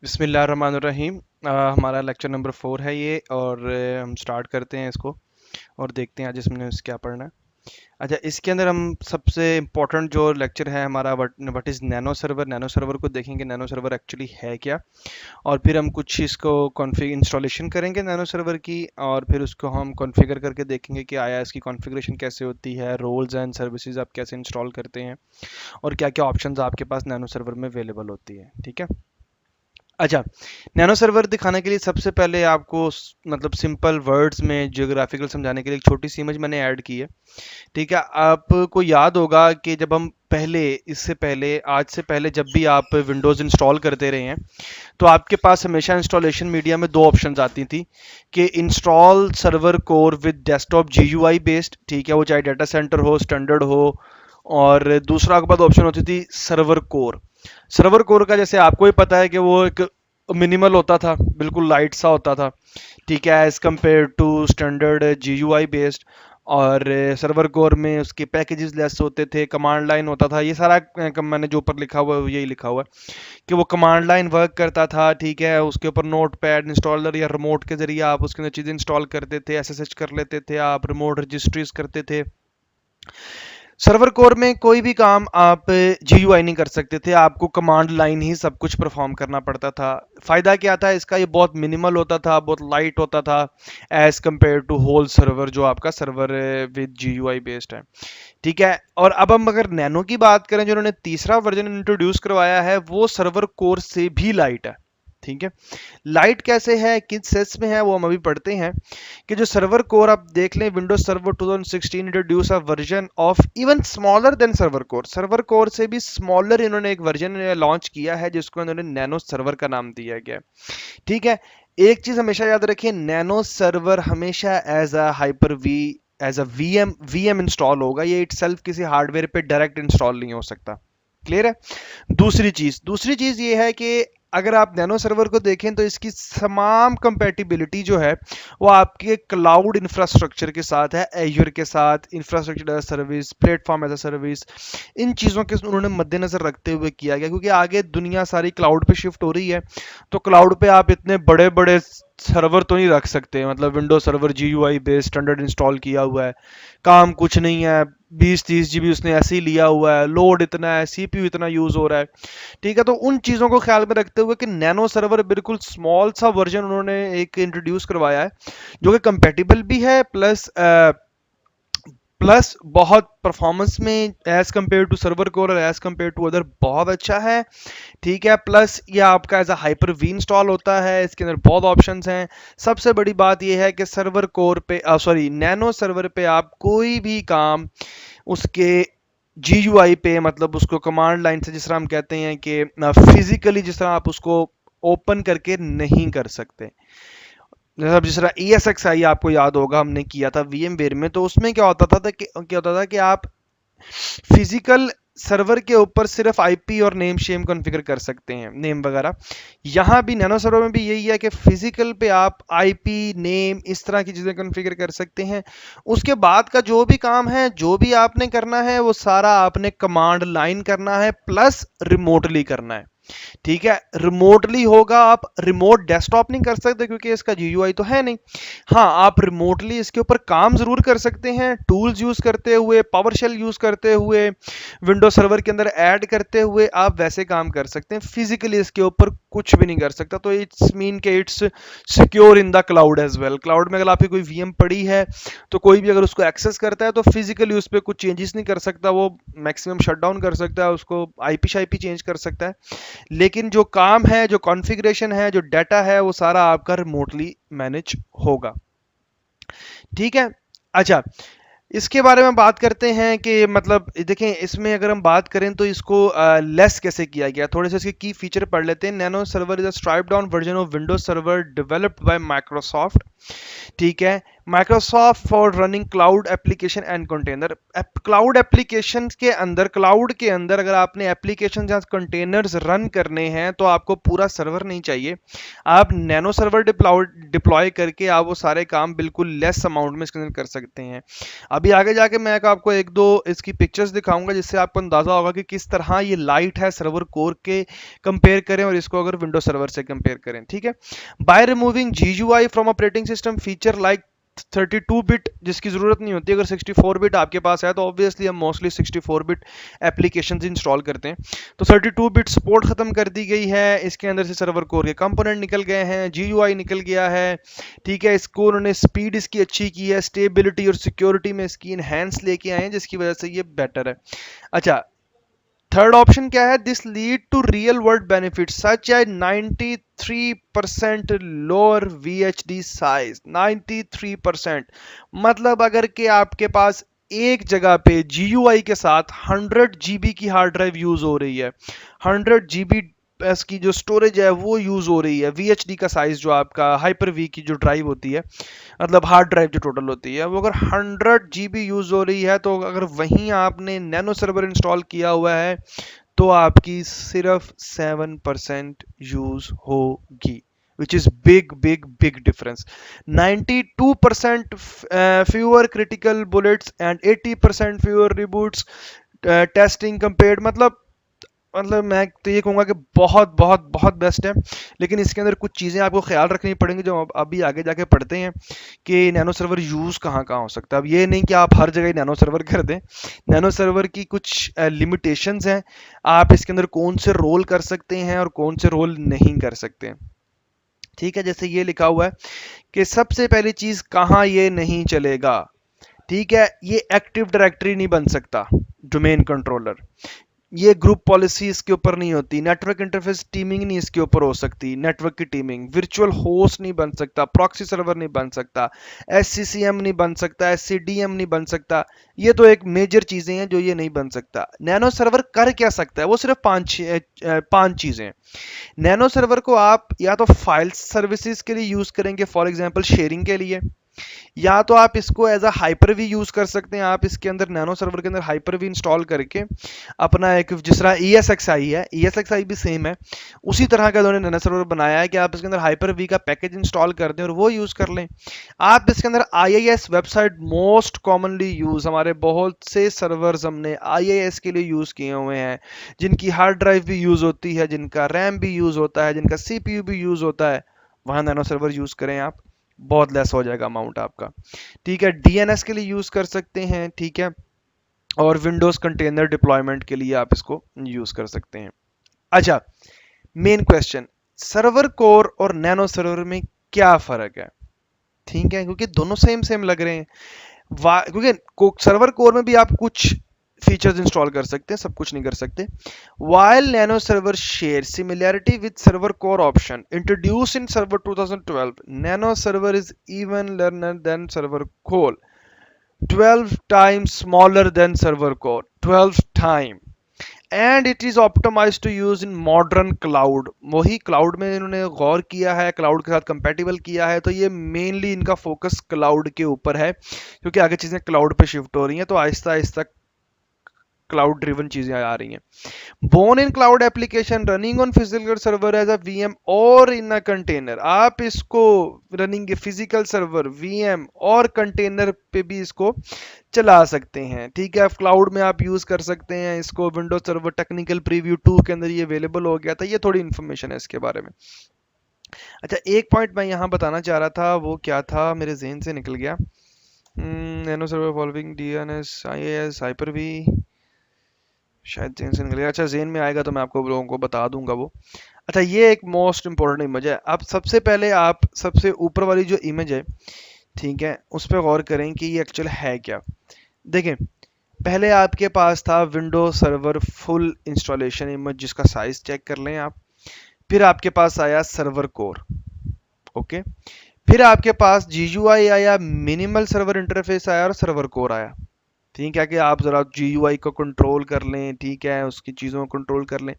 बिस्मिल्लाहिर्रहमानिर्रहीम। हमारा lecture number 4 है ये और हम स्टार्ट करते हैं इसको और देखते हैं आज इसमें क्या पढ़ना है। अच्छा, इसके अंदर हम सबसे इम्पोर्टेंट जो लेक्चर है हमारा व्हाट इज़ नैनो सर्वर को देखेंगे। नैनो सर्वर एक्चुअली है क्या, और फिर हम कुछ इसको कॉन्फ़िग इंस्टॉलेशन करेंगे नैनो सर्वर की, और फिर उसको हम कॉन्फ़िगर करके देखेंगे कि आया इसकी कॉन्फ़िगरेशन कैसे होती है, रोल्स एंड सर्विसेज आप कैसे इंस्टॉल करते हैं, और क्या क्या ऑप्शंस आपके पास नैनो सर्वर में अवेलेबल होती है। ठीक है। अच्छा, नैनो सर्वर दिखाने के लिए सबसे पहले आपको मतलब सिंपल वर्ड्स में जियोग्राफिकल समझाने के लिए एक छोटी सी इमेज मैंने ऐड की है। ठीक है, आपको याद होगा कि जब हम पहले इससे पहले आज से पहले जब भी आप विंडोज़ इंस्टॉल करते रहे हैं तो आपके पास हमेशा इंस्टॉलेशन मीडिया में दो ऑप्शंस आती थी कि install server core with desktop GUI based, ठीक है, वो चाहे डाटा सेंटर हो, स्टैंडर्ड हो, और दूसरा आपके पास ऑप्शन होती थी सर्वर कोर। सर्वर कोर का जैसे आपको ही पता है कि वो एक मिनिमल होता था, बिल्कुल लाइट सा होता था, ठीक है, as compare to standard GUI based. और सर्वर कोर में उसके पैकेजेस लेस होते थे, कमांड लाइन होता था, ये सारा मैंने जो ऊपर लिखा हुआ है यही लिखा हुआ है कि वो कमांड लाइन वर्क करता था। ठीक है, उसके ऊपर नोट पैड इंस्टॉलर या रिमोट के जरिए आप उसके अंदर चीज़ें इंस्टॉल करते थे, एसएसएच कर लेते थे, आप रिमोट रजिस्ट्रीज करते थे। सर्वर कोर में कोई भी काम आप जीयूआई नहीं कर सकते थे, आपको कमांड लाइन ही सब कुछ परफॉर्म करना पड़ता था। फायदा क्या था इसका, ये बहुत मिनिमल होता था, बहुत लाइट होता था as compare to whole server जो आपका सर्वर विद जीयूआई बेस्ड है। ठीक है, और अब हम अगर नैनो की बात करें जो उन्होंने तीसरा वर्जन इंट्रोड्यूस करवाया है, वो सर्वर कोर से भी लाइट है। ठीक है, लाइट कैसे है, किस सेंस में है, वो हम अभी पढ़ते हैं कि जो सर्वर कोर आप देख लें, Windows server 2016 introduce a version of even smaller than server core. Server core से भी स्मॉलर इन्होंने एक वर्जन लॉन्च किया है जिसको इन्होंने नैनो सर्वर का नाम दिया गया। ठीक है, एक चीज हमेशा याद रखिए, नैनो सर्वर हमेशा as a Hyper V as a VM install होगा, ये इटसेल्फ किसी हार्डवेयर पे डायरेक्ट इंस्टॉल नहीं हो सकता। क्लियर है। दूसरी चीज ये है कि अगर आप नैनो सर्वर को देखें तो इसकी तमाम कंपेटिबिलिटी जो है वो आपके क्लाउड इंफ्रास्ट्रक्चर के साथ है, एज्योर के साथ, infrastructure as a service, platform as a service. इन चीज़ों के उन्होंने मद्देनजर रखते हुए किया गया, क्योंकि आगे दुनिया सारी क्लाउड पे शिफ्ट हो रही है। तो क्लाउड पे आप इतने बड़े बड़े सर्वर तो नहीं रख सकते, मतलब Windows server GUI based standard install किया हुआ है, काम कुछ नहीं है, 20-30 GB उसने ऐसे ही लिया हुआ है, लोड इतना है, सीपीयू इतना यूज हो रहा है। ठीक है, तो उन चीज़ों को ख्याल में रखते हुए कि नैनो सर्वर बिल्कुल स्मॉल सा वर्जन उन्होंने एक इंट्रोड्यूस करवाया है जो कि कंपेटिबल भी है, प्लस बहुत परफॉर्मेंस में as compare to server core और एज कम्पेयर टू अदर बहुत अच्छा है। ठीक है, प्लस ये आपका as a Hyper V install होता है, इसके अंदर बहुत ऑप्शंस हैं। सबसे बड़ी बात ये है कि सर्वर कोर पे सॉरी नैनो सर्वर पे आप कोई भी काम उसके जीयूआई पे, मतलब उसको कमांड लाइन से जिस तरह हम कहते हैं कि फिजिकली जिस तरह आप उसको ओपन करके नहीं कर सकते। जैसा जिस तरह ESXi आपको याद होगा हमने किया था VMware में, तो उसमें क्या होता था कि आप फिजिकल सर्वर के ऊपर सिर्फ आईपी और नेम शेम कॉन्फ़िगर कर सकते हैं, नेम वगैरह। यहाँ भी नैनो सर्वर में भी यही है कि फिजिकल पे आप आईपी नेम इस तरह की चीज़ें कॉन्फ़िगर कर सकते हैं। उसके बाद का जो भी काम है, जो भी आपने करना है, वो सारा आपने कमांड लाइन करना है प्लस रिमोटली करना है। ठीक है, रिमोटली होगा, आप रिमोट डेस्कटॉप नहीं कर सकते क्योंकि इसका जीयूआई तो है नहीं। हाँ, आप रिमोटली इसके ऊपर काम जरूर कर सकते हैं, टूल्स यूज करते हुए, पावरशेल यूज करते हुए, विंडो सर्वर के अंदर ऐड करते हुए आप वैसे काम कर सकते हैं। फिजिकली इसके ऊपर कुछ भी नहीं कर सकता, तो इट्स मीन के it's secure in the cloud as well. Cloud में अगर आपकी कोई वीएम पड़ी है तो कोई भी अगर उसको एक्सेस करता है तो फिजिकली उस पर कुछ चेंजेस नहीं कर सकता, वो मैक्सिमम शट डाउन कर सकता है, उसको आईपी शाईपी चेंज कर सकता है, लेकिन जो काम है, जो कॉन्फ़िगरेशन है, जो डाटा है, वो सारा आपका रिमोटली मैनेज होगा। ठीक है। अच्छा, इसके बारे में बात करते हैं कि मतलब देखें, इसमें अगर हम बात करें तो इसको लेस कैसे किया गया, थोड़े से इसके की फीचर पढ़ लेते हैं। Nano server is a stripe down version of Windows server developed by Microsoft. ठीक है, Microsoft for running cloud application and container. Cloud application के अंदर, क्लाउड के अंदर अगर आपने एप्लीकेशन या कंटेनर्स रन करने हैं तो आपको पूरा सर्वर नहीं चाहिए। आप नैनो सर्वर डिप्लॉय करके आप वो सारे काम बिल्कुल लेस अमाउंट में इसके अंदर कर सकते हैं। अभी आगे जाके मैं आपको एक दो इसकी पिक्चर्स दिखाऊंगा जिससे आपको अंदाजा होगा कि किस तरह ये लाइट है सर्वर कोर के कंपेयर करें और इसको अगर विंडो सर्वर से कंपेयर करें। ठीक है, by removing GUI from operating system feature like 32 bit जिसकी जरूरत नहीं होती, अगर 64 बिट आपके पास है तो ऑब्वियसली हम मोस्टली 64 बिट एप्लीकेशन इंस्टॉल करते हैं। तो 32 बिट सपोर्ट खत्म कर दी गई है, इसके अंदर से सर्वर कोर के कंपोनेंट निकल गए हैं, GUI निकल गया है। ठीक है, इसको उन्होंने स्पीड इसकी अच्छी की है, स्टेबिलिटी और सिक्योरिटी में इसकी इनहेंस लेके आए हैं जिसकी वजह से ये बेटर है। अच्छा, थर्ड ऑप्शन क्या है, this lead to real world benefit such as 93% lower VHD size. 93%, मतलब अगर के आपके पास एक जगह पे GUI के साथ 100 GB की हार्ड ड्राइव यूज हो रही है, 100 GB की जो स्टोरेज है वो यूज हो रही है, VHD का साइज जो आपका हाइपर वी की जो ड्राइव होती है, मतलब हार्ड ड्राइव जो टोटल होती है वो अगर 100 GB यूज हो रही है, तो अगर वहीं आपने नैनो सर्वर इंस्टॉल किया हुआ है तो आपकी सिर्फ 7% यूज होगी, which is big big big difference. 92% fewer critical bullets and 80% fewer reboots testing compared, मतलब मैं तो ये कहूँगा कि बहुत बहुत बहुत बेस्ट है। लेकिन इसके अंदर कुछ चीज़ें आपको ख्याल रखनी पड़ेंगी जो अभी आगे जाके पढ़ते हैं कि नैनो सर्वर यूज़ कहाँ कहाँ हो सकता है। अब ये नहीं कि आप हर जगह नैनो सर्वर कर दें, नैनो सर्वर की कुछ लिमिटेशंस हैं, आप इसके अंदर कौन से रोल कर सकते हैं और कौन से रोल नहीं कर सकते हैं। ठीक है, जैसे ये लिखा हुआ है कि सबसे पहली चीज़ कहाँ ये नहीं चलेगा। ठीक है, ये एक्टिव डायरेक्टरी नहीं बन सकता, डोमेन कंट्रोलर, ये ग्रुप पॉलिसी इसके ऊपर नहीं होती, नेटवर्क इंटरफेस टीमिंग नहीं इसके ऊपर हो सकती, नेटवर्क की टीमिंग, वर्चुअल होस्ट नहीं बन सकता, प्रॉक्सी सर्वर नहीं बन सकता, SCCM नहीं बन सकता, SCDM नहीं बन सकता। ये तो एक मेजर चीजें हैं जो ये नहीं बन सकता। नैनो सर्वर कर क्या सकता है, वो सिर्फ पांच चीजें। नैनो सर्वर को आप या तो फाइल सर्विसेज के लिए यूज करेंगे, फॉर एग्जांपल शेयरिंग के लिए, या तो आप इसको as a Hyper V use कर सकते हैं। आप इसके अंदर नैनो सर्वर के अंदर हाइपर वी इंस्टॉल करके अपना एक, जिस तरह ESXi है, ESXi भी सेम है, उसी तरह का उन्होंने नैनो सर्वर बनाया है कि आप इसके अंदर हाइपर वी का पैकेज इंस्टॉल कर दें और वो यूज कर लें। आप इसके अंदर IIS website most commonly use, हमारे बहुत से सर्वर्स हमने IIS के लिए यूज किए हुए हैं, जिनकी हार्ड ड्राइव भी यूज होती है, जिनका रैम भी यूज होता है, जिनका CPU भी यूज होता है, वहां नैनो सर्वर यूज करें आप, बहुत लेस हो जाएगा अमाउंट आपका। ठीक है, DNS के लिए यूज कर सकते हैं। ठीक है, और विंडोज कंटेनर डिप्लॉयमेंट के लिए आप इसको यूज कर सकते हैं। अच्छा, मेन क्वेश्चन, सर्वर कोर और नैनो सर्वर में क्या फर्क है। ठीक है, क्योंकि दोनों सेम सेम लग रहे हैं, क्योंकि सर्वर कोर में भी आप कुछ फीचर्स इंस्टॉल कर सकते हैं, सब कुछ नहीं कर सकते। While Nano Server shares similarity with Server Core option introduced in Server 2012, Nano Server is even learner than Server Core, 12 times smaller than Server Core, 12 time, and it is optimized to use in modern cloud। वही cloud में इन्होंने गौर किया है, cloud के साथ compatible किया है, तो ये मेनली इनका फोकस क्लाउड के ऊपर है, क्योंकि आगे चीजें क्लाउड पे शिफ्ट हो रही हैं, तो आहिस्ता आहिस्ता क्लाउड ड्रिवन चीजें आ रही हैं। Born in cloud application running on physical server as a VM और इन अ कंटेनर, आप इसको रनिंग फिजिकल सर्वर, VM और कंटेनर पे भी इसको चला सकते हैं। ठीक है, आप क्लाउड में आप यूज कर सकते हैं इसको। विंडोज सर्वर टेक्निकल प्रीव्यू 2 के अंदर ये अवेलेबल हो गया था। ये थोड़ी इन्फॉर्मेशन है इसके बारे में। अच्छा, एक पॉइंट मैं यहाँ बताना चाह रहा था, वो क्या था, मेरे जहन से निकल गया। Nano server following DNS IIS Hyper V, शायद जेन से निकल गया। अच्छा, जेन में आएगा तो मैं आपको लोगों को बता दूंगा वो। अच्छा, ये एक मोस्ट इंपॉर्टेंट इमेज है। अब सबसे पहले आप सबसे ऊपर वाली जो इमेज है, ठीक है, उस पर गौर करें कि ये एक्चुअल है क्या। देखें, पहले आपके पास था Windows server full installation image जिसका साइज चेक कर लें आप। फिर आपके पास आया सर्वर कोर, ओके। फिर आपके पास GUI आया, मिनिमल सर्वर इंटरफेस आया और सर्वर कोर आया। ठीक है, कि आप जरा GUI को कंट्रोल कर लें, ठीक है, उसकी चीज़ों को कंट्रोल कर लें।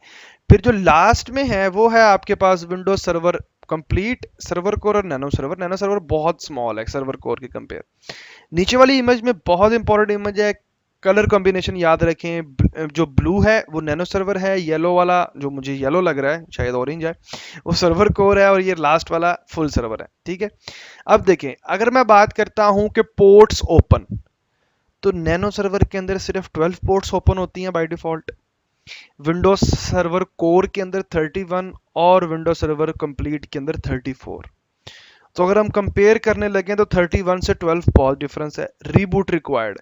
फिर जो लास्ट में है वो है आपके पास Windows server complete server core और नैनो सर्वर बहुत स्मॉल है सर्वर कोर के कंपेयर। नीचे वाली इमेज में बहुत इंपॉर्टेंट इमेज है, कलर कॉम्बिनेशन याद रखें, जो ब्लू है वो नैनो सर्वर है, येलो वाला जो मुझे येलो लग रहा है शायद ऑरेंज है वो सर्वर कोर है, और ये लास्ट वाला फुल सर्वर है। ठीक है, अब देखें अगर मैं बात करता हूं कि पोर्ट्स ओपन, तो नैनो सर्वर के अंदर सिर्फ 12 पोर्ट्स ओपन होती हैं by default, Windows server core के अंदर 31 और विंडोज सर्वर कंप्लीट के अंदर 34। तो अगर हम कंपेयर करने लगे तो 31 से 12 बहुत डिफरेंस है। रीबूट रिक्वायर्ड,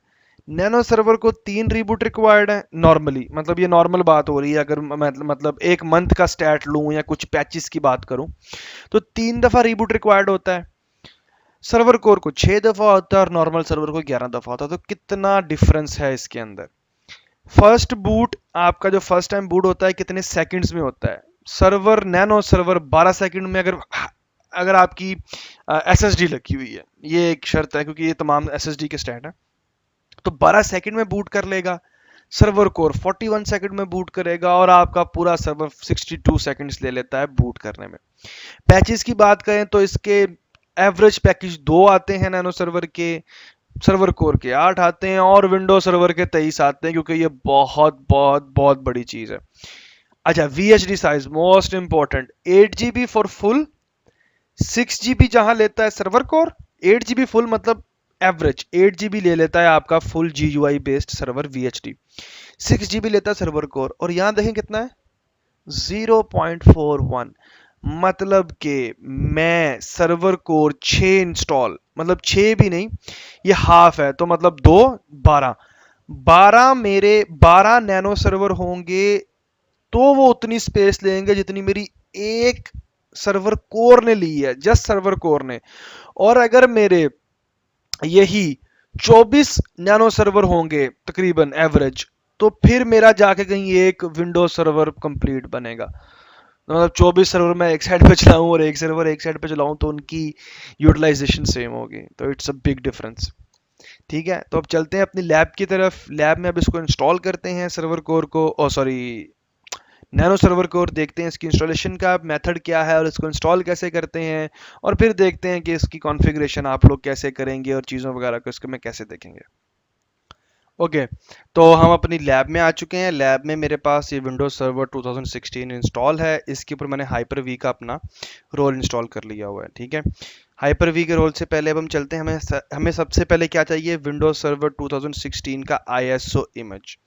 नैनो सर्वर को 3 रीबूट रिक्वायर्ड है नॉर्मली, मतलब ये नॉर्मल बात हो रही है, अगर मतलब एक मंथ का स्टैट लूं या कुछ पैचेस की बात करूं तो 3 दफा रीबूट रिक्वायर्ड होता है। सर्वर कोर को 6 दफा होता है और नॉर्मल सर्वर को 11 दफा होता है। तो कितना डिफरेंस है इसके अंदर। फर्स्ट बूट, आपका जो फर्स्ट टाइम बूट होता है कितने सेकंड्स में होता है, सर्वर नैनो सर्वर 12 सेकंड में, अगर अगर आपकी एसएसडी लगी हुई है, ये एक शर्त है क्योंकि ये तमाम एसएसडी के स्टैंड है, तो 12 सेकंड में बूट कर लेगा। सर्वर कोर 41 सेकंड में बूट करेगा और आपका पूरा सर्वर 62 सेकंड्स ले लेता है बूट करने में। पैचेस की बात करें तो इसके एवरेज पैकेज 2 आते हैं नैनो सर्वर के, सर्वर कोर के 8 आते हैं और विंडो सर्वर के 23 आते हैं, क्योंकि ये बहुत बहुत बहुत बड़ी चीज है। अच्छा, VHD size most important, 8 GB for full, 6 GB जहां लेता है सर्वर कोर, 8 GB फुल मतलब एवरेज 8 GB ले लेता है आपका full GUI based server VHD, 6 GB लेता है सर्वर कोर, और यहां देखें कितना है 0.41, मतलब कि मैं सर्वर कोर 6 इंस्टॉल, मतलब 6 भी नहीं, ये हाफ है तो मतलब 2 12, 12 मेरे 12 नैनो सर्वर होंगे तो वो उतनी स्पेस लेंगे जितनी मेरी एक सर्वर कोर ने ली है, जस्ट सर्वर कोर ने। और अगर मेरे यही 24 नैनो सर्वर होंगे तकरीबन एवरेज, तो फिर मेरा जाके कहीं एक विंडोज सर्वर कंप्लीट बनेगा। तो मतलब 24 सर्वर मैं एक साइड पे चलाऊं और एक सर्वर एक साइड पे चलाऊं तो उनकी यूटिलाइजेशन सेम होगी, तो इट्स अ बिग डिफरेंस। ठीक है, तो अब चलते हैं अपनी लैब की तरफ। लैब में अब इसको इंस्टॉल करते हैं सर्वर कोर को, ओ सॉरी नैनो सर्वर कोर, देखते हैं इसकी इंस्टॉलेशन का मेथड क्या है और इसको इंस्टॉल कैसे करते हैं, और फिर देखते हैं कि इसकी कॉन्फ़िगरेशन आप लोग कैसे करेंगे और चीज़ों वगैरह को इसको में कैसे देखेंगे। ओके, तो हम अपनी लैब में आ चुके हैं। लैब में मेरे पास ये विंडोज सर्वर 2016 इंस्टॉल है, इसके ऊपर मैंने हाइपर वी का अपना रोल इंस्टॉल कर लिया हुआ है। ठीक है, हाइपर वी के रोल से पहले अब हम चलते हैं, हमें सबसे पहले क्या चाहिए, विंडोज सर्वर 2016 का आईएसओ इमेज।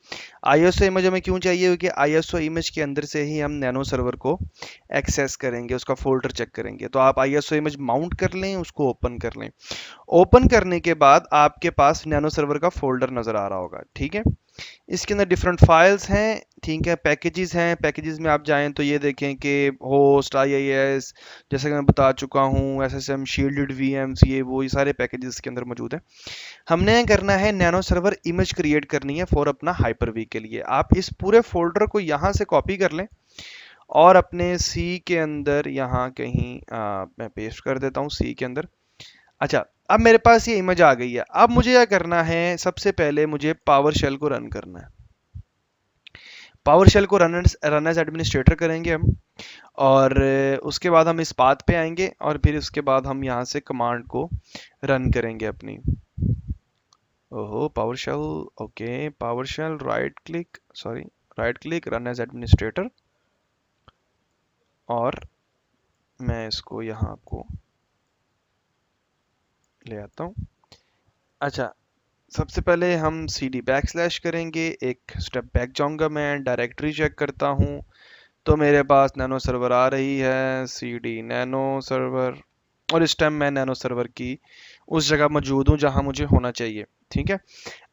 आईएसओ इमेज हमें क्यों चाहिए, क्योंकि आईएसओ इमेज के अंदर से ही हम नैनो सर्वर को एक्सेस करेंगे, उसका फोल्डर चेक करेंगे। तो आप आईएसओ इमेज माउंट कर लें, उसको ओपन कर लें। ओपन करने के बाद आपके पास नैनो सर्वर का फोल्डर नजर आ रहा होगा। ठीक है, इसके अंदर डिफरेंट फाइल्स हैं, ठीक है, पैकेजेस हैं। पैकेजेस में आप जाएं तो ये देखें कि होस्ट IIS, जैसे कि मैं बता चुका हूँ, SSM शील्डेड VMs, ये सारे पैकेजेस के अंदर मौजूद हैं। हमने करना है नैनो सर्वर इमेज क्रिएट करनी है फॉर अपना हाइपर वी के लिए। आप इस पूरे फोल्डर को यहाँ से कॉपी कर लें और अपने सी के अंदर यहाँ कहीं मैं पेस्ट कर देता हूँ सी के अंदर। अच्छा, अब मेरे पास ये इमेज आ गई है। अब मुझे क्या करना है, सबसे पहले मुझे पावर शेल को रन करना है। पावर शेल को रन एज एडमिनिस्ट्रेटर करेंगे हम, और उसके बाद हम इस पाथ पे आएंगे और फिर उसके बाद हम यहाँ से कमांड को रन करेंगे अपनी। ओहो, PowerShell, okay, PowerShell right click, sorry right click, run as administrator, और मैं इसको यहाँ आपको ले आता हूँ। अच्छा, सबसे पहले हम cd बैकस्लैश करेंगे, एक स्टेप बैक जाऊंगा, मैं डायरेक्टरी चेक करता हूँ तो मेरे पास नैनो सर्वर आ रही है, cd नैनो सर्वर, और इस टाइम मैं नैनो सर्वर की उस जगह मौजूद हूँ जहाँ मुझे होना चाहिए। ठीक है,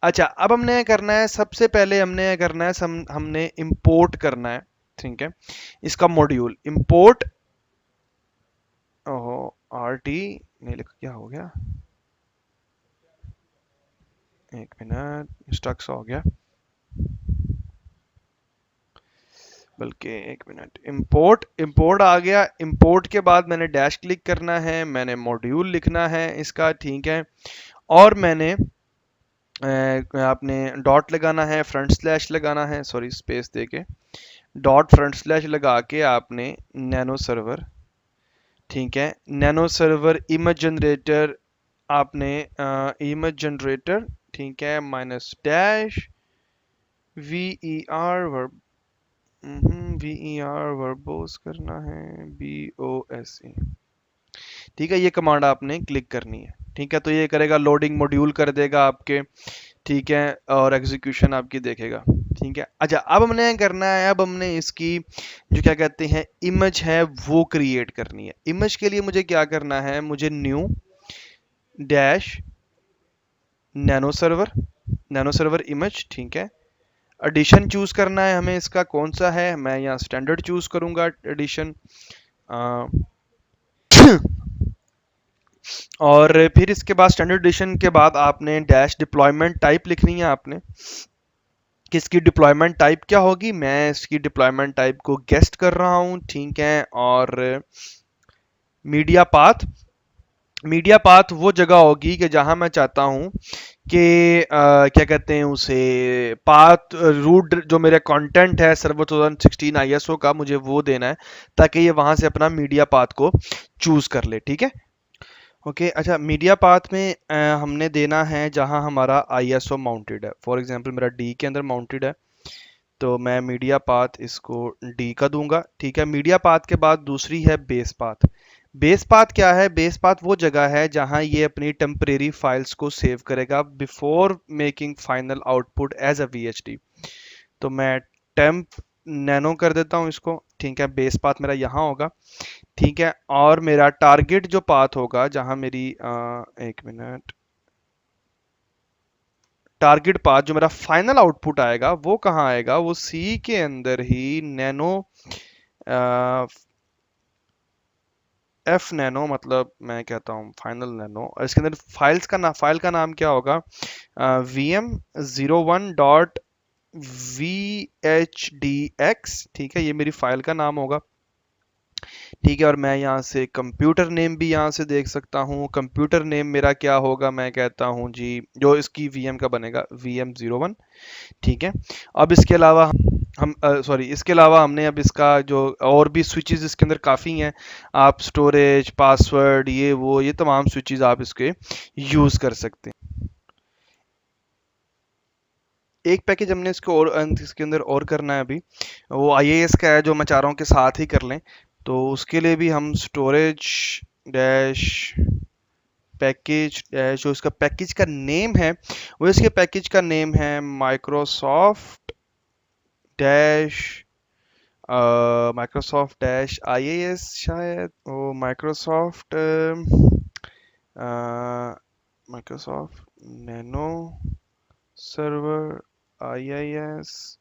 अच्छा, अब हमने करना है, सबसे पहले हमने करना है, हमने इंपोर्ट करना है। ठीक है, इसका मॉड्यूल इंपोर्ट, ओहो RT नहीं लिखा, क्या हो गया, एक मिनट स्टक सा हो गया, बल्कि एक मिनट, इंपोर्ट, इंपोर्ट आ गया। इंपोर्ट के बाद मैंने डैश क्लिक करना है, मैंने मॉड्यूल लिखना है इसका, ठीक है, और मैंने आपने डॉट लगाना है, फ्रंट स्लैश लगाना है, सॉरी स्पेस देके डॉट फ्रंट स्लैश लगा के आपने नैनो सर्वर, ठीक है। नैनो सर्वर इमेज जनरेटर, आपने इमेज जनरेटर, ठीक है, minus dash V E R verb, V E R verbose करना है, बी ओ एस ई। ठीक है, ये कमांड आपने क्लिक करनी है। ठीक है, तो ये करेगा, लोडिंग मॉड्यूल कर देगा आपके। ठीक है, और एग्जीक्यूशन आपकी देखेगा। ठीक है, अच्छा अब हमने करना है, अब हमने इसकी जो क्या कहते हैं इमेज है वो क्रिएट करनी है। इमेज के लिए मुझे क्या करना है, मुझे new dash nano server image, ठीक है। एडिशन चूज करना है हमें, इसका कौन सा है, मैं यहाँ स्टैंडर्ड चूज करूंगा एडिशन। और फिर इसके बाद स्टैंडर्ड एडिशन के बाद आपने डैश डिप्लॉयमेंट टाइप लिखनी है आपने, कि इसकी डिप्लॉयमेंट टाइप क्या होगी। मैं इसकी डिप्लॉयमेंट टाइप को गेस्ट कर रहा हूँ, ठीक है। और मीडिया पाथ, मीडिया पाथ वो जगह होगी कि जहां मैं चाहता हूं कि क्या कहते हैं उसे, पाथ रूट जो मेरा कंटेंट है सर्वर 2016 आईएसओ का, मुझे वो देना है ताकि ये वहां से अपना मीडिया पाथ को चूज कर ले। ठीक है, ओके। अच्छा, मीडिया पाथ में हमने देना है जहां हमारा आईएसओ माउंटेड है। फॉर एग्जांपल मेरा डी के अंदर माउंटेड है, तो मैं मीडिया पाथ इसको डी का दूंगा। ठीक है, मीडिया पाथ के बाद दूसरी है बेस पाथ। बेस पाथ क्या है, बेस पाथ वो जगह है जहां ये अपनी टेम्परेरी फाइल्स को सेव करेगा before making final output as a VHD. तो मैं टेम्प नैनो कर देता हूं इसको। ठीक है, बेस पाथ मेरा यहाँ होगा। ठीक है, और मेरा टारगेट जो पाथ होगा जहां मेरी एक मिनट, टारगेट पाथ जो मेरा फाइनल आउटपुट आएगा वो कहाँ आएगा, वो सी के अंदर ही नैनो एफ नैनो, मतलब मैं कहता हूँ फाइनल नैनो। और इसके अंदर फाइल का नाम क्या होगा, V M 01 V H D X. ठीक है, ये मेरी फाइल का नाम होगा। ठीक है, और मैं यहाँ से कंप्यूटर नेम भी यहाँ से देख सकता हूँ। कंप्यूटर नेम मेरा क्या होगा, मैं कहता हूँ जी जो इसकी वीएम का बनेगा VM01। ठीक है, अब इसके अलावा हम सॉरी इसके अलावा हमने अब इसका जो और भी स्विचेस इसके अंदर काफ़ी हैं। आप स्टोरेज, पासवर्ड, ये तमाम स्विचेस आप इसके यूज़ कर सकते हैं। एक पैकेज हमने इसके अंदर और करना है अभी, वो आईएएस का है जो मैं चाह रहा हूँ कि साथ ही कर लें। तो उसके लिए भी हम स्टोरेज डैश पैकेज डैश, जो इसका पैकेज का नेम है वो, इसके पैकेज का नेम है Microsoft dash Microsoft dash IAS, शायद वो Microsoft nano server IIS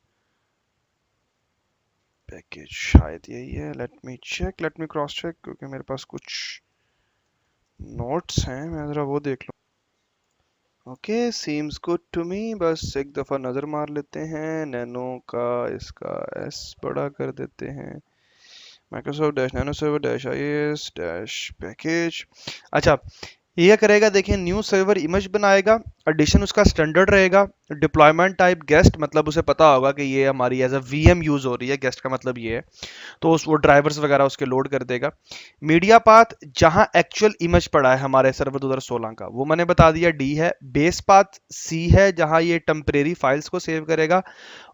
package, शायद यही है। Let me check, let me cross check, क्योंकि मेरे पास कुछ नोट्स हैं, मैं ज़रा वो देख लूँ। Okay, seems good to me. बस एक दफ़ा नज़र मार लेते हैं। नैनो का इसका एस बड़ा कर देते हैं, Microsoft dash nano server dash IAS dash package. अच्छा, ये क्या करेगा, देखिए न्यू सर्वर इमेज बनाएगा, एडिशन उसका स्टैंडर्ड रहेगा, डिप्लॉयमेंट टाइप गेस्ट, मतलब उसे पता होगा कि ये हमारी एज अ वीएम यूज हो रही है, गेस्ट का मतलब ये है, तो उस वो ड्राइवर्स वगैरह उसके लोड कर देगा। मीडिया पाथ जहां एक्चुअल इमेज पड़ा है हमारे सर्वर 2016 का, वो मैंने बता दिया डी है। बेस पाथ सी है जहां ये टेम्परेरी फाइल्स को सेव करेगा,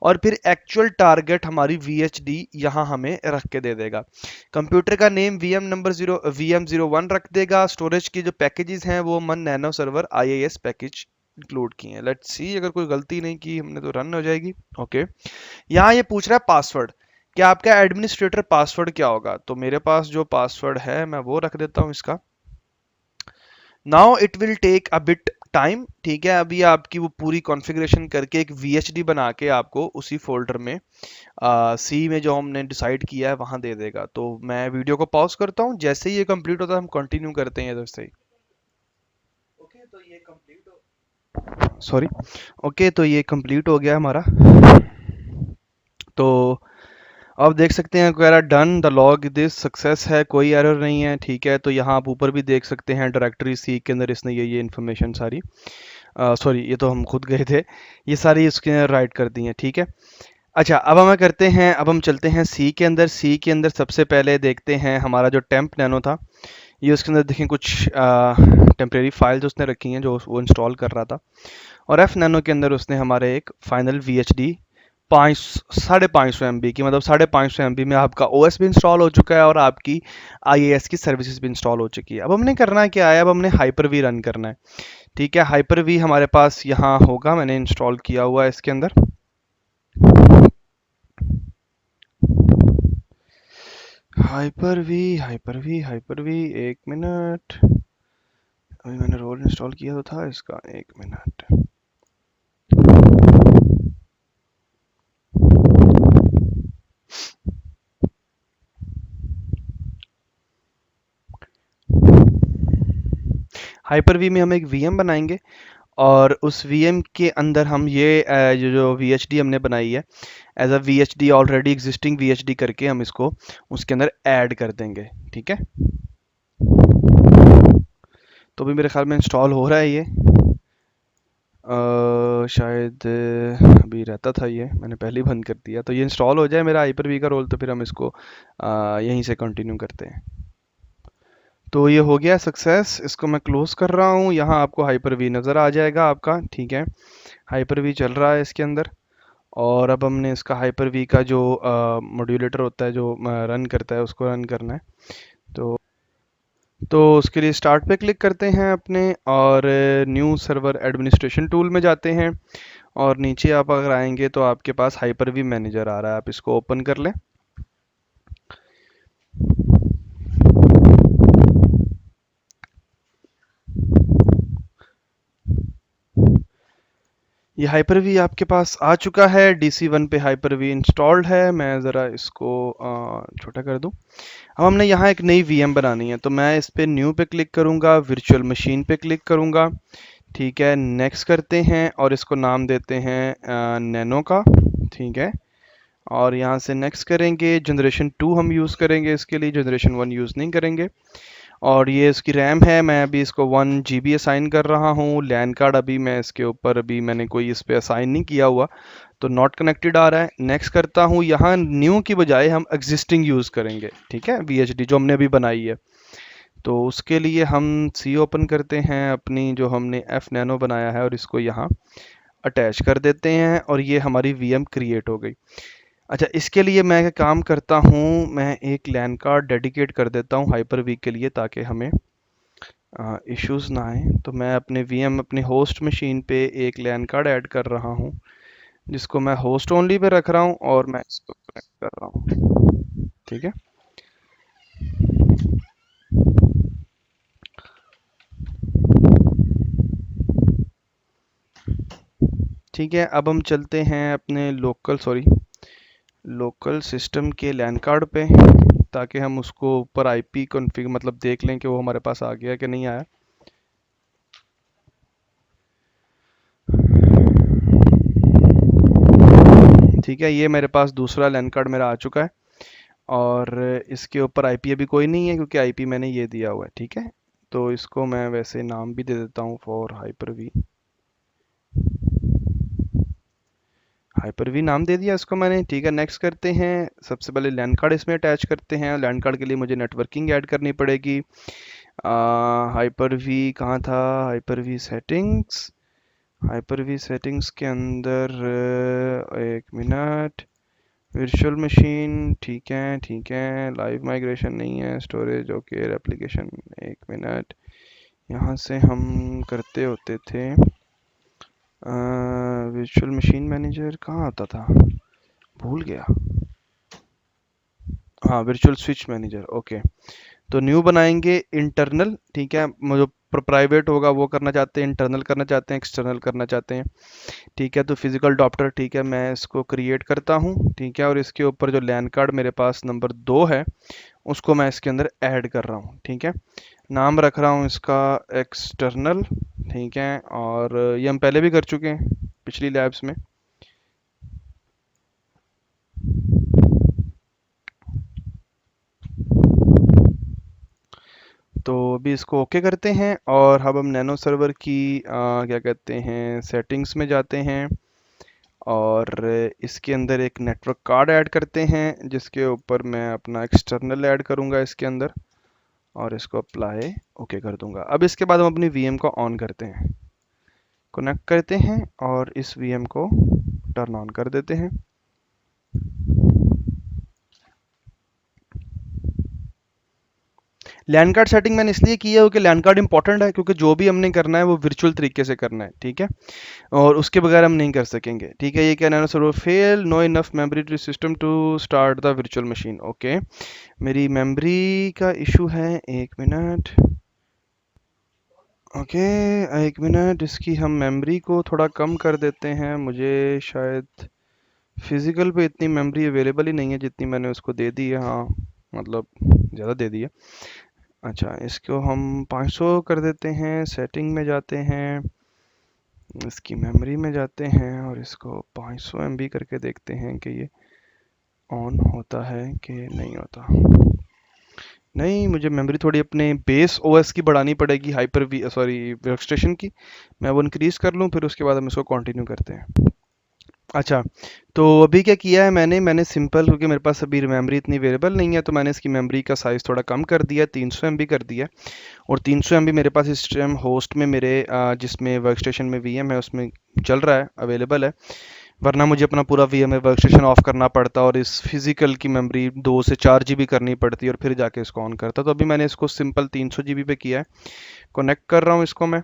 और फिर एक्चुअल टारगेट हमारी VHD यहाँ हमें रख के दे देगा। कंप्यूटर का नेम VM01 रख देगा। स्टोरेज की जो पैकेजेस हैं वो मन nano server IIS package include किए हैं। लेट्स सी, अगर कोई गलती नहीं की हमने तो रन हो जाएगी। ओके, यहाँ ये पूछ रहा है पासवर्ड, कि आपका एडमिनिस्ट्रेटर पासवर्ड क्या होगा। तो मेरे पास जो पासवर्ड है मैं वो रख देता हूँ इसका। Now it will take a bit time. ठीक है, अभी आपकी वो पूरी कॉन्फ़िगरेशन करके एक VHD बना के आपको उसी फोल्डर में सी में जो हमने डिसाइड किया है वहां दे देगा। तो मैं वीडियो को पॉज करता हूँ, जैसे ही ये कंप्लीट होता है हम कंटिन्यू करते हैं इधर से ही। ओके, तो ये कंप्लीट हो सॉरी ओके, तो ये कंप्लीट हो गया हमारा। तो अब देख सकते हैं कह रहा done the log this success है, कोई एरर नहीं है। ठीक है, तो यहाँ आप ऊपर भी देख सकते हैं डायरेक्टरी सी के अंदर इसने ये इन्फॉर्मेशन सारी, सॉरी ये तो हम खुद गए थे, ये सारी इसके अंदर राइट कर दी हैं। ठीक है, अच्छा, अब हमें करते हैं, अब हम चलते हैं सी के अंदर। सी के अंदर सबसे पहले देखते हैं हमारा जो टेम्प नैनो था, ये उसके अंदर देखें कुछ टेम्परेरी फाइल्स उसने रखी हैं जो वो इंस्टॉल कर रहा था। और एफ नैनो के अंदर उसने हमारे एक final we H D 550 MB की, मतलब 550 MB में आपका ओएस भी इंस्टॉल हो चुका है और आपकी आईएएस की सर्विसेज भी इंस्टॉल हो चुकी है। अब हमने करना है क्या है, अब हमने हाइपर वी रन करना है। ठीक है, हाइपर वी हमारे पास यहाँ होगा, मैंने इंस्टॉल किया हुआ है इसके अंदर। हाइपर वी एक मिनट, अभी मैंने रोल इंस्टॉल किया तो था इसका, एक मिनट। हाइपर वी में हम एक वीएम बनाएंगे और उस वीएम के अंदर हम ये जो वी एच डी हमने बनाई है as a V H D, already existing V H D करके हम इसको उसके अंदर ऐड कर देंगे। ठीक है, तो भी मेरे ख्याल में इंस्टॉल हो रहा है ये। शायद अभी रहता था, ये मैंने पहले ही बंद कर दिया। तो ये इंस्टॉल हो जाए मेरा हाइपर वी का रोल, तो फिर हम इसको यहीं से कंटिन्यू करते हैं। तो ये हो गया सक्सेस, इसको मैं क्लोज कर रहा हूँ। यहाँ आपको हाइपर वी नज़र आ जाएगा आपका। ठीक है, हाइपर वी चल रहा है इसके अंदर। और अब हमने इसका हाइपर वी का जो मॉड्यूलेटर होता है जो रन करता है, उसको रन करना है। तो उसके लिए स्टार्ट पे क्लिक करते हैं अपने, और न्यू सर्वर एडमिनिस्ट्रेशन टूल में जाते हैं। और नीचे आप अगर आएंगे तो आपके पास हाइपर वी मैनेजर आ रहा है, आप इसको ओपन कर लें। ये हाइपर वी आपके पास आ चुका है, DC1 पे हाइपर वी इंस्टॉल्ड है। मैं ज़रा इसको छोटा कर दूं। अब हमने यहाँ एक नई वीएम बनानी है, तो मैं इस पे न्यू पे क्लिक करूँगा, वर्चुअल मशीन पे क्लिक करूँगा। ठीक है, नेक्स्ट करते हैं और इसको नाम देते हैं नैनो का। ठीक है, और यहाँ से नेक्स्ट करेंगे, जनरेशन 2 हम यूज़ करेंगे इसके लिए, जनरेशन 1 यूज़ नहीं करेंगे। और ये इसकी रैम है, मैं अभी इसको 1 GB असाइन कर रहा हूँ। लैन कार्ड अभी मैं इसके ऊपर, अभी मैंने कोई इस पे असाइन नहीं किया हुआ, तो नॉट कनेक्टेड आ रहा है। नेक्स्ट करता हूँ, यहाँ न्यू की बजाय हम एग्जिस्टिंग यूज़ करेंगे। ठीक है, VHD जो हमने अभी बनाई है। तो उसके लिए हम सी ओपन करते हैं अपनी जो हमने एफ नैनो बनाया है, और इसको यहाँ अटैच कर देते हैं, और ये हमारी वीएम क्रिएट हो गई। अच्छा, इसके लिए मैं एक काम करता हूँ, मैं एक लैन कार्ड डेडिकेट कर देता हूँ हाइपर वी के लिए, ताकि हमें इश्यूज ना आए। तो मैं अपने वीएम अपनी होस्ट मशीन पे एक लैन कार्ड ऐड कर रहा हूँ, जिसको मैं होस्ट ओनली पे रख रहा हूँ, और मैं इसको कनेक्ट कर रहा हूँ। ठीक है, ठीक है। अब हम चलते हैं अपने लोकल सिस्टम के लैन कार्ड पे, ताकि हम उसको ऊपर आईपी कॉन्फ़िग मतलब देख लें कि वो हमारे पास आ गया कि नहीं आया। ठीक है, ये मेरे पास दूसरा लैन कार्ड मेरा आ चुका है, और इसके ऊपर आईपी अभी कोई नहीं है, क्योंकि आईपी मैंने ये दिया हुआ है। ठीक है, तो इसको मैं वैसे नाम भी दे देता हूँ, फॉर हाइपर वी नाम दे दिया इसको मैंने। ठीक है, नेक्स्ट करते हैं। सबसे पहले लैन कार्ड इसमें अटैच करते हैं। लैन कार्ड के लिए मुझे नेटवर्किंग ऐड करनी पड़ेगी। हाइपर वी कहाँ था, हाइपर वी सेटिंग्स के अंदर, एक मिनट, वर्चुअल मशीन, ठीक है, ठीक है, लाइव माइग्रेशन नहीं है, स्टोरेज ओके, एप्लीकेशन, एक मिनट, यहाँ से हम करते होते थे। वर्चुअल मशीन मैनेजर कहाँ आता था, भूल गया। हाँ, वर्चुअल स्विच मैनेजर, ओके। तो न्यू बनाएंगे इंटरनल। ठीक है, जो प्राइवेट होगा वो करना चाहते हैं, इंटरनल करना चाहते हैं, एक्सटर्नल करना चाहते हैं। ठीक है, तो फिजिकल डॉप्टर, ठीक है, मैं इसको क्रिएट करता हूँ। ठीक है, और इसके ऊपर जो लैन कार्ड मेरे पास नंबर 2 है, उसको मैं इसके अंदर ऐड कर रहा हूँ। ठीक है, नाम रख रहा हूँ इसका एक्सटर्नल। ठीक है, और ये हम पहले भी कर चुके हैं पिछली लैब्स में। तो अभी इसको ओके करते हैं, और अब हम नैनो सर्वर की क्या कहते हैं, सेटिंग्स में जाते हैं, और इसके अंदर एक नेटवर्क कार्ड ऐड करते हैं जिसके ऊपर मैं अपना एक्सटर्नल ऐड करूँगा इसके अंदर, और इसको अप्लाई ओके कर दूंगा। अब इसके बाद हम अपनी वीएम को ऑन करते हैं, कनेक्ट करते हैं और इस वीएम को टर्न ऑन कर देते हैं। लैन कार्ड सेटिंग मैंने इसलिए की है क्योंकि लैन कार्ड इंपॉर्टेंट है, क्योंकि जो भी हमने करना है वो वर्चुअल तरीके से करना है, ठीक है, और उसके बगैर हम नहीं कर सकेंगे, ठीक है। ये क्या है, server fail, no enough memory to system to start the virtual machine. Okay, मेरी मेमोरी का इशू है, एक मिनट। ओके, एक मिनट, इसकी हम मेमोरी को थोड़ा कम कर देते हैं। मुझे शायद फिजिकल पे इतनी मेमोरी अवेलेबल ही नहीं है जितनी मैंने उसको दे दी है, हाँ मतलब ज़्यादा दे दी है। अच्छा, इसको हम 500 कर देते हैं, सेटिंग में जाते हैं, इसकी मेमोरी में जाते हैं और इसको 500 MB करके देखते हैं कि ये ऑन होता है कि नहीं होता। नहीं, मुझे मेमोरी थोड़ी अपने बेस ओएस की बढ़ानी पड़ेगी, हाइपर वी सॉरी वर्कस्टेशन की। मैं वो इंक्रीज़ कर लूँ, फिर उसके बाद हम इसको कंटिन्यू करते हैं। अच्छा, तो अभी क्या किया है मैंने सिंपल, क्योंकि मेरे पास अभी मेमोरी इतनी अवेलेबल नहीं है, तो मैंने इसकी मेमोरी का साइज़ थोड़ा कम कर दिया, 300 MB कर दिया। और 300 MB मेरे पास इस टाइम होस्ट में मेरे जिसमें वर्कस्टेशन में वीएम है उसमें चल रहा है, अवेलेबल है। वरना मुझे अपना पूरा वीएम वर्कस्टेशन ऑफ करना पड़ता और इस फिजिकल की मेमोरी 2 से 4 GB करनी पड़ती और फिर जाके इसको ऑन करता। तो अभी मैंने इसको सिंपल 300 GB पे किया है, कनेक्ट कर रहा हूँ इसको मैं,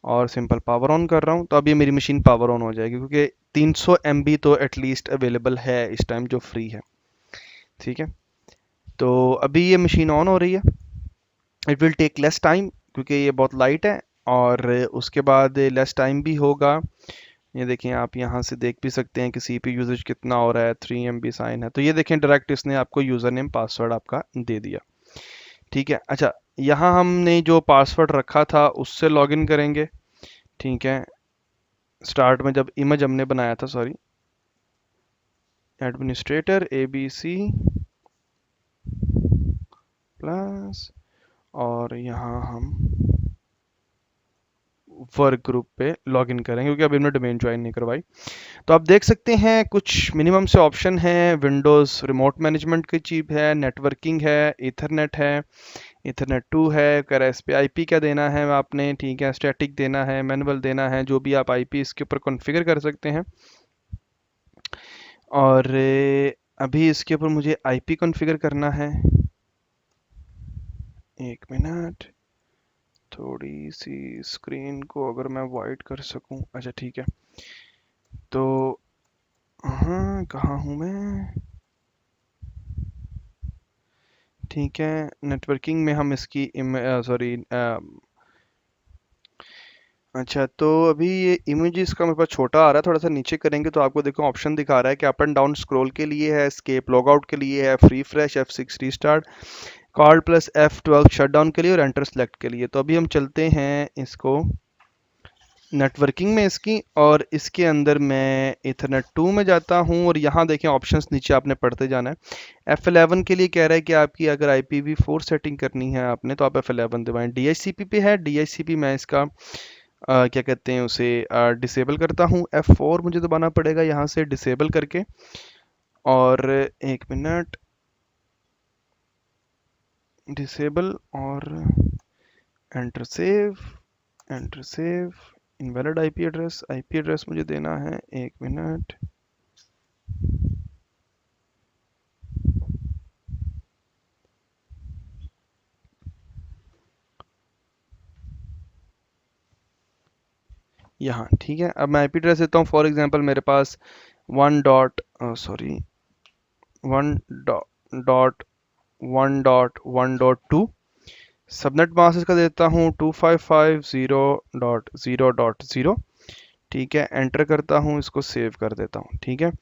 और सिंपल पावर ऑन कर रहा हूँ। तो अब ये मेरी मशीन पावर ऑन हो जाएगी, क्योंकि 300 MB तो एटलीस्ट अवेलेबल है इस टाइम जो फ्री है, ठीक है। तो अभी ये मशीन ऑन हो रही है, it will take less time क्योंकि ये बहुत लाइट है, और उसके बाद लेस टाइम भी होगा। ये देखें, आप यहाँ से देख भी सकते हैं कि सीपीयू यूजेज कितना हो रहा है, 3 MB साइन है। तो ये देखें, डायरेक्ट इसने आपको यूज़र नेम पासवर्ड आपका दे दिया, ठीक है। अच्छा, यहाँ हमने जो पासवर्ड रखा था उससे लॉगिन करेंगे, ठीक है। स्टार्ट में जब इमेज हमने बनाया था, सॉरी, एडमिनिस्ट्रेटर ABC प्लस, और यहाँ हम वर्क ग्रुप पे लॉगिन करेंगे क्योंकि अभी हमने डोमेन ज्वाइन नहीं करवाई। तो आप देख सकते हैं कुछ मिनिमम से ऑप्शन हैं, विंडोज़ रिमोट मैनेजमेंट की चीप है, नेटवर्किंग है, ईथरनेट है, ईथरनेट 2 है, कर इस पे आईपी क्या देना है आपने, ठीक है, स्टैटिक देना है, मैनुअल देना है, जो भी आप आईपी इसके ऊपर कॉन्फ़िगर कर सकते हैं। और अभी इसके ऊपर मुझे आईपी कॉन्फ़िगर करना है, एक मिनट, थोड़ी सी स्क्रीन को अगर मैं वाइड कर सकूं, अच्छा ठीक है। तो हाँ, कहाँ हूँ मैं, ठीक है, नेटवर्किंग में हम इसकी सॉरी, अच्छा, तो अभी ये इमेजेस का मेरे पास छोटा आ रहा है, थोड़ा सा नीचे करेंगे तो आपको देखो ऑप्शन दिखा रहा है कि अप एंड डाउन स्क्रॉल के लिए है, एस्केप लॉगआउट के लिए है, free fresh F6 restart, card plus F12 shutdown के लिए, और एंटर सेलेक्ट के लिए। तो अभी हम चलते हैं इसको नेटवर्किंग में इसकी, और इसके अंदर मैं इथरनेट 2 में जाता हूँ, और यहाँ देखें ऑप्शंस नीचे आपने पढ़ते जाना है। F11 के लिए कह रहा है कि आपकी अगर IPv4 सेटिंग करनी है आपने तो आप F11 दबाएं। DHCP पे है, DHCP मैं इसका क्या कहते हैं उसे डिसेबल करता हूँ। F4 मुझे दबाना पड़ेगा यहाँ से डिसेबल करके, और एक मिनट, डिसेबल, और enter save, enter save. Invalid IP address मुझे देना है, एक मिनट, यहाँ, ठीक है। अब मैं आईपी एड्रेस देता हूँ, फॉर एग्जांपल मेरे पास 1.1.1.1.2, सबनेट मास्क इसका देता हूँ 255.0.0.0, ठीक है। एंटर करता हूँ, इसको सेव कर देता हूँ, ठीक है।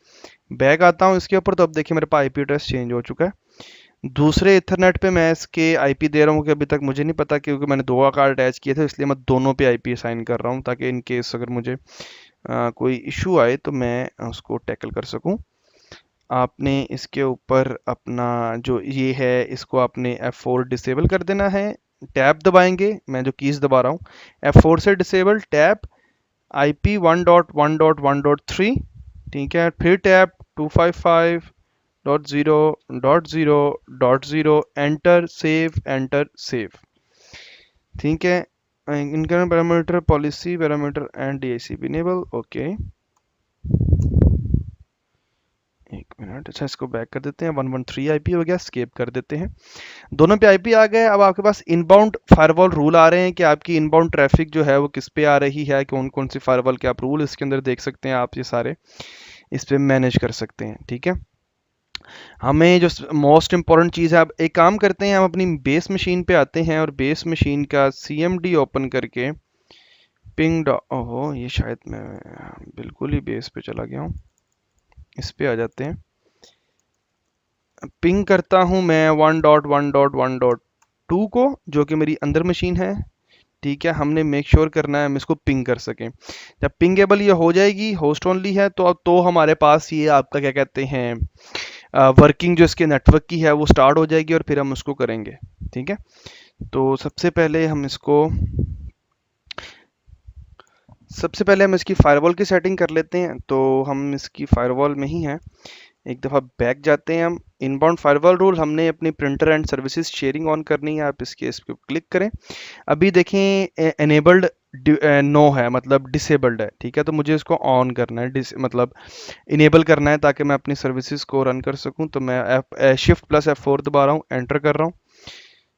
बैक आता हूँ इसके ऊपर, तो अब देखिए मेरे पास आईपी एड्रेस चेंज हो चुका है। दूसरे इथरनेट पे मैं इसके आईपी दे रहा हूँ कि अभी तक मुझे नहीं पता, क्योंकि मैंने दो आकार अटैच किए थे, इसलिए मैं दोनों पे आईपी असाइन कर रहा हूँ ताकि इन केस अगर मुझे कोई इशू आए तो मैं उसको टैकल कर सकूँ। आपने इसके ऊपर अपना जो ये है इसको आपने F4 डिसेबल कर देना है, टैब दबाएंगे, मैं जो कीज दबा रहा हूँ, F4 से डिसेबल, टैब, IP 1.1.1.3, ठीक है, फिर टैप 255.0.0.0 एंटर सेव। ठीक है, income parameter policy parameter and DACP enable. Okay, एक मिनट। अच्छा, इसको बैक कर देते हैं। 113 आईपी हो गया, स्केप कर देते हैं। दोनों पे आईपी आ गए। अब आपके पास इनबाउंड फायरवॉल रूल आ रहे हैं कि आपकी इनबाउंड ट्रैफिक जो है वो किस पे आ रही है, कौन कौन सी फायरवॉल के आप रूल इसके अंदर देख सकते हैं। आप ये सारे इस पे मैनेज कर सकते हैं। ठीक है, हमें जो मोस्ट इंपॉर्टेंट चीज़ है, अब एक काम करते हैं, हम अपनी बेस मशीन पे आते हैं और बेस मशीन का CMD ओपन करके पिंग ओहो, ये शायद मैं बिल्कुल ही बेस पे चला गया हूँ। इस पे आ जाते हैं, पिंग करता हूँ मैं 1.1.1.2 को, जो कि मेरी अंदर मशीन है। ठीक है, हमने मेक श्योर करना है हम इसको पिंग कर सकें। जब पिंगेबल ये हो जाएगी, होस्ट ओनली है, तो अब तो हमारे पास ये आपका क्या कहते हैं, वर्किंग जो इसके नेटवर्क की है वो स्टार्ट हो जाएगी और फिर हम उसको करेंगे। ठीक है, तो सबसे पहले हम इसकी फायरवॉल की सेटिंग कर लेते हैं। तो हम इसकी फायरवॉल में ही हैं, एक दफ़ा बैक जाते हैं हम। इनबाउंड फायरवॉल रूल हमने अपनी printer and services sharing on करनी है। आप इस पर क्लिक करें। अभी देखें एनेबल्ड नो है, मतलब डिसेबल्ड है। ठीक है, तो मुझे इसको ऑन करना है, मतलब इनेबल करना है ताकि मैं अपनी सर्विसेज को रन कर सकूं। तो मैं शिफ्ट प्लस F4 दबा रहा हूँ, एंटर कर रहा हूँ।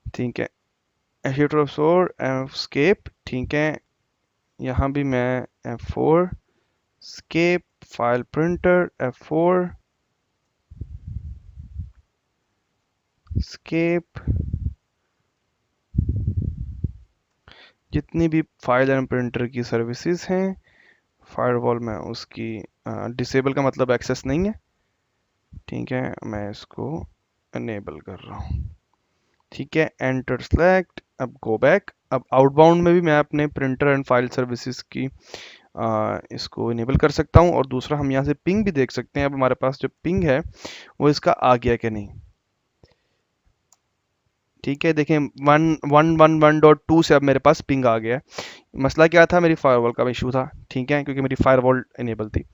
ठीक है, शिफ्ट F4 स्केप। ठीक है, यहाँ भी मैं F4 escape, file printer F4 escape, जितनी भी फाइल एंड प्रिंटर की सर्विसेज हैं फायरवॉल में उसकी डिसेबल का मतलब एक्सेस नहीं है। ठीक है, मैं इसको अनेबल कर रहा हूँ। ठीक है, एंटर सेलेक्ट। अब गो बैक। अब आउटबाउंड में भी मैं अपने प्रिंटर एंड फाइल सर्विसेज की इसको इनेबल कर सकता हूँ। और दूसरा, हम यहाँ से पिंग भी देख सकते हैं। अब हमारे पास जो पिंग है वो इसका आ गया कि नहीं। ठीक है, देखें 1.1.1.2 से अब मेरे पास पिंग आ गया है। मसला क्या था, मेरी फायरवॉल का इशू था। ठीक है, क्योंकि मेरी फायरवॉल इनेबल थी।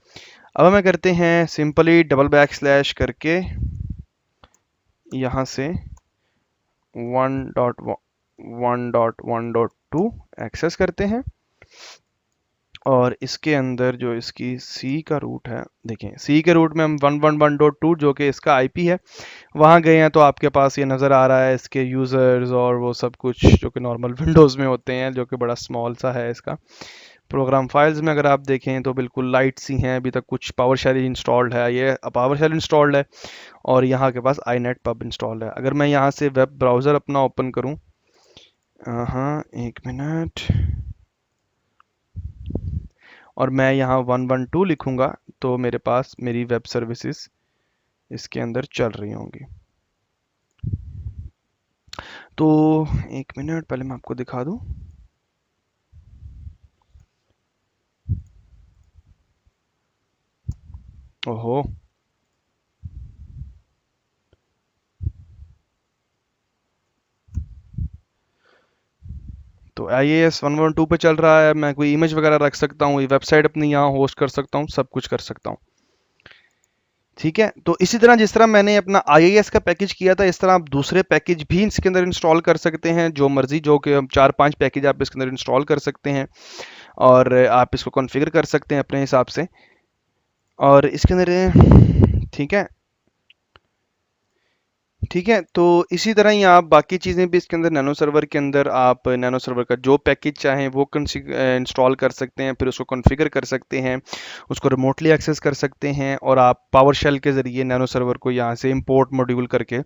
अब हमें करते हैं सिंपली डबल बैक स्लैश करके यहाँ से 1.1.1.2 एक्सेस करते हैं। और इसके अंदर जो इसकी सी का रूट है, देखें सी के रूट में हम 1.1.1.2 जो कि इसका आईपी है वहाँ गए हैं। तो आपके पास ये नज़र आ रहा है इसके यूज़र्स और वो सब कुछ जो कि नॉर्मल विंडोज़ में होते हैं, जो कि बड़ा स्मॉल सा है इसका। प्रोग्राम फाइल्स में अगर आप देखें तो बिल्कुल लाइट सी हैं, अभी तक कुछ पावर शेल इंस्टॉल्ड है, ये पावर शेल इंस्टॉल्ड है। और यहाँ के पास आईनेट पब इंस्टॉल्ड है। अगर मैं यहाँ से वेब ब्राउज़र अपना ओपन करूँ, हाँ एक मिनट, और मैं यहाँ 112 लिखूँगा तो मेरे पास मेरी वेब सर्विसेज इसके अंदर चल रही होंगी। तो एक मिनट, पहले मैं आपको दिखा दूँ। ओहो, तो IIS 112 पे चल रहा है। मैं कोई इमेज वगैरह रख सकता हूँ, वेबसाइट अपनी यहाँ होस्ट कर सकता हूँ, सब कुछ कर सकता हूँ। ठीक है, तो इसी तरह जिस तरह मैंने अपना IIS का पैकेज किया था, इस तरह आप दूसरे पैकेज भी इसके अंदर इंस्टॉल कर सकते हैं, जो मर्जी, जो कि 4-5 पैकेज आप इसके अंदर इंस्टॉल कर सकते हैं और आप इसको कॉन्फ़िगर कर सकते हैं अपने हिसाब से। और इसके अंदर ठीक है, ठीक है, तो इसी तरह ही आप बाकी चीज़ें भी इसके अंदर नैनो सर्वर के अंदर आप नैनो सर्वर का जो पैकेज चाहें वो इंस्टॉल कर सकते हैं, फिर उसको कॉन्फ़िगर कर सकते हैं, उसको रिमोटली एक्सेस कर सकते हैं। और आप पावर शेल के ज़रिए नैनो सर्वर को यहाँ से इंपोर्ट मॉड्यूल करके,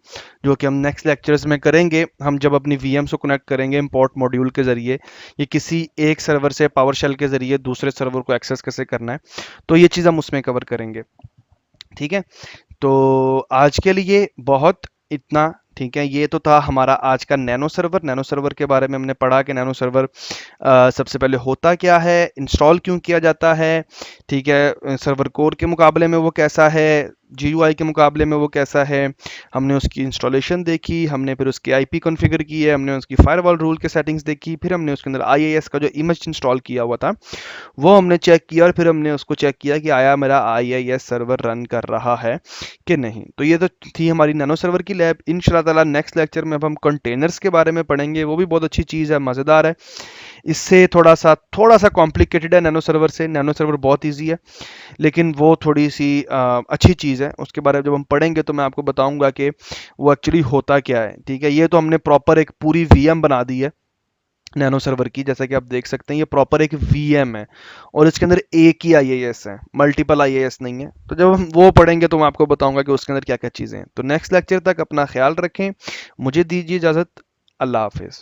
जो कि हम नेक्स्ट लेक्चर्स में करेंगे, हम जब अपनी VMs को कनेक्ट करेंगे इंपोर्ट मॉड्यूल के ज़रिए, ये किसी एक सर्वर से पावर शेल के ज़रिए दूसरे सर्वर को एक्सेस कैसे करना है, तो ये चीज़ हम उसमें कवर करेंगे। ठीक है, तो आज के लिए बहुत इतना। ठीक है, ये तो था हमारा आज का नैनो सर्वर। नैनो सर्वर के बारे में हमने पढ़ा कि नैनो सर्वर सबसे पहले होता क्या है, इंस्टॉल क्यों किया जाता है। ठीक है, सर्वर कोर के मुकाबले में वो कैसा है, GUI के मुकाबले में वो कैसा है, हमने उसकी इंस्टॉलेशन देखी, हमने फिर उसकी IP कॉन्फ़िगर की है, हमने उसकी फायरवॉल रूल के सेटिंग्स देखी, फिर हमने उसके अंदर IIS का जो इमेज इंस्टॉल किया हुआ था वो हमने चेक किया, और फिर हमने उसको चेक किया कि आया मेरा IIS सर्वर रन कर रहा है कि नहीं। तो ये तो थी हमारी नैनो सर्वर की लैब। इंशाल्लाह ताला नेक्स्ट लेक्चर में अब हम कंटेनर्स के बारे में पढ़ेंगे, वो भी बहुत अच्छी चीज़ है, मज़ेदार है। इससे थोड़ा सा कॉम्प्लिकेटेड है नैनो सर्वर से। नैनो सर्वर बहुत ईजी है, लेकिन वो थोड़ी सी अच्छी चीज़ है। उसके बारे में जब हम पढ़ेंगे तो मैं आपको बताऊंगा कि वो एक्चुअली होता क्या है। ठीक है, ये तो हमने प्रॉपर एक पूरी VM बना दी है नैनो सर्वर की, जैसा कि आप देख सकते हैं ये प्रॉपर एक VM है, और इसके अंदर एक ही IIS है, मल्टीपल IIS नहीं है। तो जब हम वो पढ़ेंगे तो मैं आपको बताऊंगा कि उसके अंदर क्या क्या चीज़ें हैं। तो नेक्स्ट लेक्चर तक अपना ख्याल रखें, मुझे दीजिए इजाज़त। अल्लाह हाफिज़।